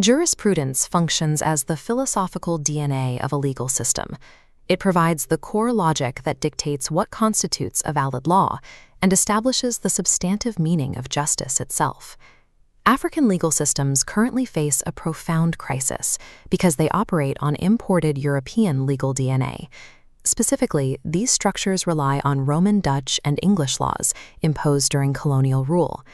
Jurisprudence functions as the philosophical DNA of a legal system. It provides the core logic that dictates what constitutes a valid law and establishes the substantive meaning of justice itself. African legal systems currently face a profound crisis because they operate on imported European legal DNA. Specifically, these structures rely on Roman, Dutch, and English laws imposed during colonial rule.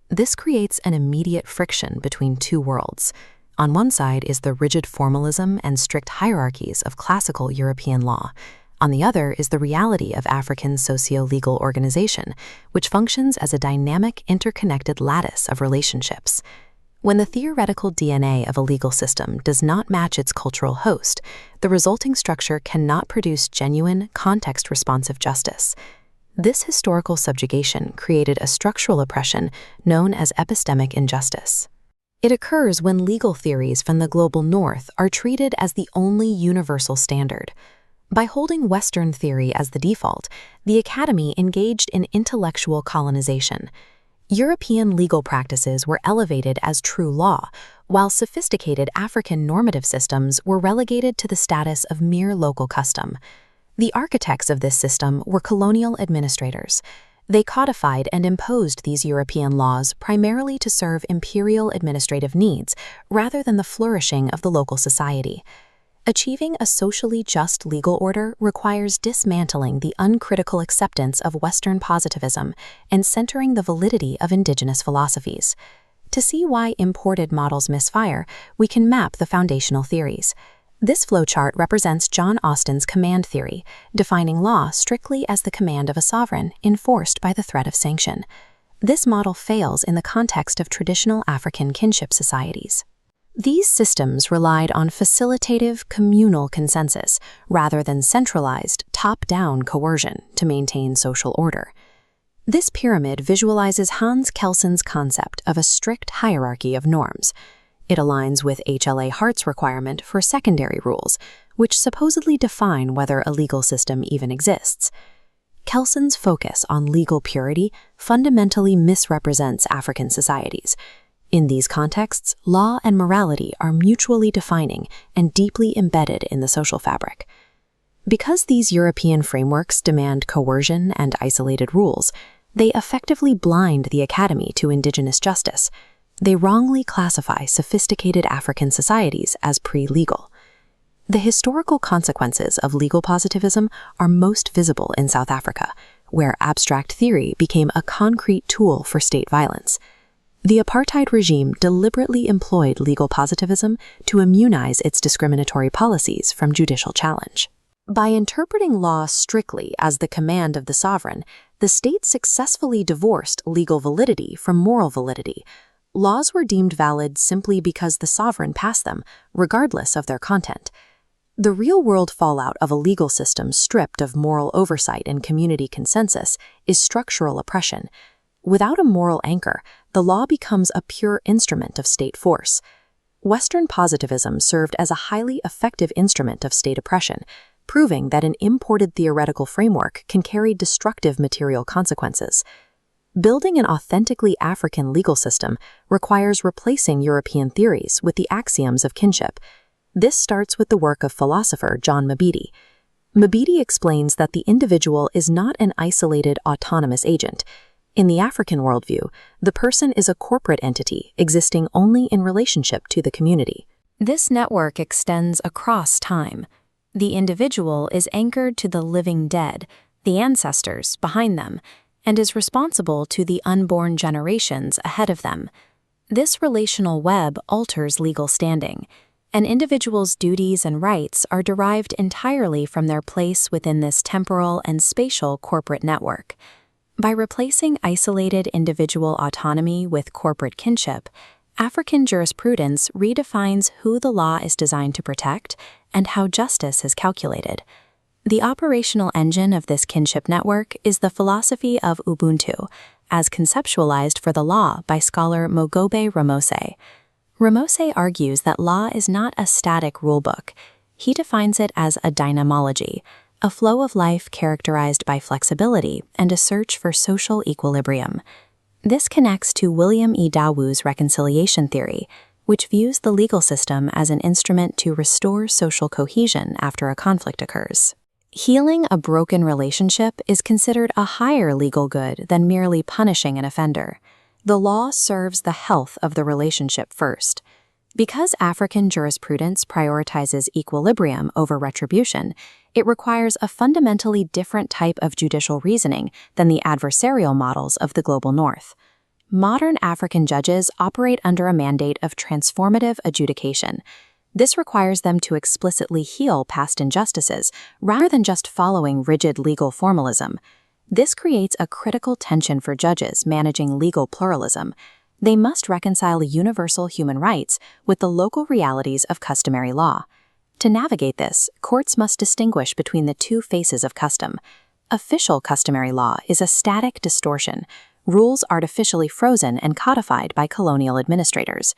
This creates an immediate friction between two worlds. On one side is the rigid formalism and strict hierarchies of classical European law. On the other is the reality of African socio-legal organization, which functions as a dynamic, interconnected lattice of relationships. When the theoretical DNA of a legal system does not match its cultural host, the resulting structure cannot produce genuine, context-responsive justice. This historical subjugation created a structural oppression known as epistemic injustice. It occurs when legal theories from the global north are treated as the only universal standard. By holding Western theory as the default, the Academy engaged in intellectual colonization. European legal practices were elevated as true law, while sophisticated African normative systems were relegated to the status of mere local custom. The architects of this system were colonial administrators. They codified and imposed these European laws primarily to serve imperial administrative needs rather than the flourishing of the local society. Achieving a socially just legal order requires dismantling the uncritical acceptance of Western positivism and centering the validity of indigenous philosophies. To see why imported models misfire, we can map the foundational theories. This flowchart represents John Austin's command theory, defining law strictly as the command of a sovereign enforced by the threat of sanction. This model fails in the context of traditional African kinship societies. These systems relied on facilitative, communal consensus rather than centralized, top-down coercion to maintain social order. This pyramid visualizes Hans Kelsen's concept of a strict hierarchy of norms. It aligns with HLA Hart's requirement for secondary rules, which supposedly define whether a legal system even exists. Kelsen's focus on legal purity fundamentally misrepresents African societies. In these contexts, law and morality are mutually defining and deeply embedded in the social fabric. Because these European frameworks demand coercion and isolated rules, they effectively blind the Academy to indigenous justice. They wrongly classify sophisticated African societies as pre-legal. The historical consequences of legal positivism are most visible in South Africa, where abstract theory became a concrete tool for state violence. The apartheid regime deliberately employed legal positivism to immunize its discriminatory policies from judicial challenge. By interpreting law strictly as the command of the sovereign, the state successfully divorced legal validity from moral validity. Laws were deemed valid simply because the sovereign passed them, regardless of their content. The real-world fallout of a legal system stripped of moral oversight and community consensus is structural oppression. Without a moral anchor, the law becomes a pure instrument of state force. Western positivism served as a highly effective instrument of state oppression, proving that an imported theoretical framework can carry destructive material consequences. Building an authentically African legal system requires replacing European theories with the axioms of kinship. This starts with the work of philosopher John Mbidi. Mbidi explains that the individual is not an isolated, autonomous agent. In the African worldview, the person is a corporate entity existing only in relationship to the community. This network extends across time. The individual is anchored to the living dead, the ancestors behind them, and is responsible to the unborn generations ahead of them. This relational web alters legal standing. An individual's duties and rights are derived entirely from their place within this temporal and spatial corporate network. By replacing isolated individual autonomy with corporate kinship, African jurisprudence redefines who the law is designed to protect and how justice is calculated. The operational engine of this kinship network is the philosophy of Ubuntu, as conceptualized for the law by scholar Mogobe Ramose. Ramose argues that law is not a static rulebook. He defines it as a dynamology, a flow of life characterized by flexibility and a search for social equilibrium. This connects to William E. Dawoo's reconciliation theory, which views the legal system as an instrument to restore social cohesion after a conflict occurs. Healing a broken relationship is considered a higher legal good than merely punishing an offender. The law serves the health of the relationship first. Because African jurisprudence prioritizes equilibrium over retribution, it requires a fundamentally different type of judicial reasoning than the adversarial models of the global North. Modern African judges operate under a mandate of transformative adjudication. This requires them to explicitly heal past injustices rather than just following rigid legal formalism. This creates a critical tension for judges managing legal pluralism. They must reconcile universal human rights with the local realities of customary law. To navigate this, courts must distinguish between the two faces of custom. Official customary law is a static distortion, rules artificially frozen and codified by colonial administrators.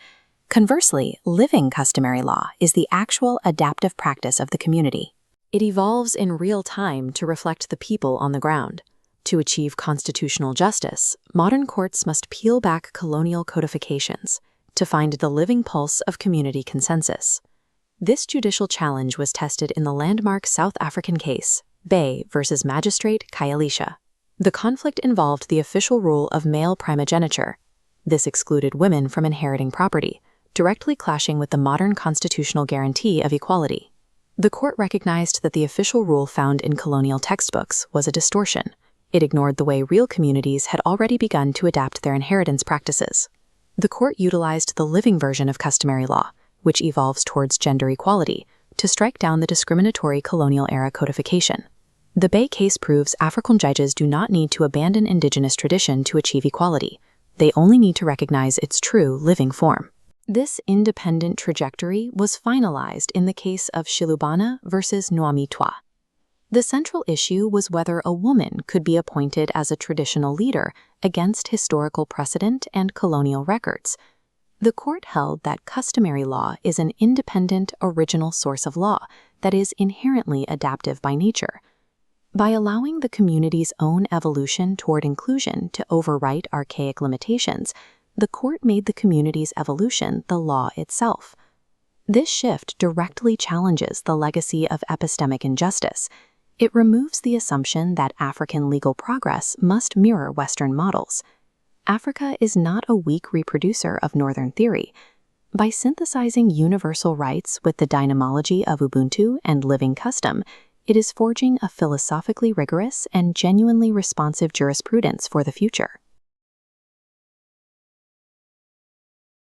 Conversely, living customary law is the actual adaptive practice of the community. It evolves in real time to reflect the people on the ground. To achieve constitutional justice, modern courts must peel back colonial codifications to find the living pulse of community consensus. This judicial challenge was tested in the landmark South African case, Bay versus Magistrate Khayelitsha. The conflict involved the official rule of male primogeniture. This excluded women from inheriting property, directly clashing with the modern constitutional guarantee of equality. The court recognized that the official rule found in colonial textbooks was a distortion. It ignored the way real communities had already begun to adapt their inheritance practices. The court utilized the living version of customary law, which evolves towards gender equality, to strike down the discriminatory colonial-era codification. The Bay case proves African judges do not need to abandon indigenous tradition to achieve equality. They only need to recognize its true living form. This independent trajectory was finalized in the case of Shilubana versus Nwamitwa. The central issue was whether a woman could be appointed as a traditional leader against historical precedent and colonial records. The court held that customary law is an independent, original source of law that is inherently adaptive by nature. By allowing the community's own evolution toward inclusion to overwrite archaic limitations, the court made the community's evolution the law itself. This shift directly challenges the legacy of epistemic injustice. It removes the assumption that African legal progress must mirror Western models. Africa is not a weak reproducer of Northern theory. By synthesizing universal rights with the dynamology of Ubuntu and living custom, it is forging a philosophically rigorous and genuinely responsive jurisprudence for the future.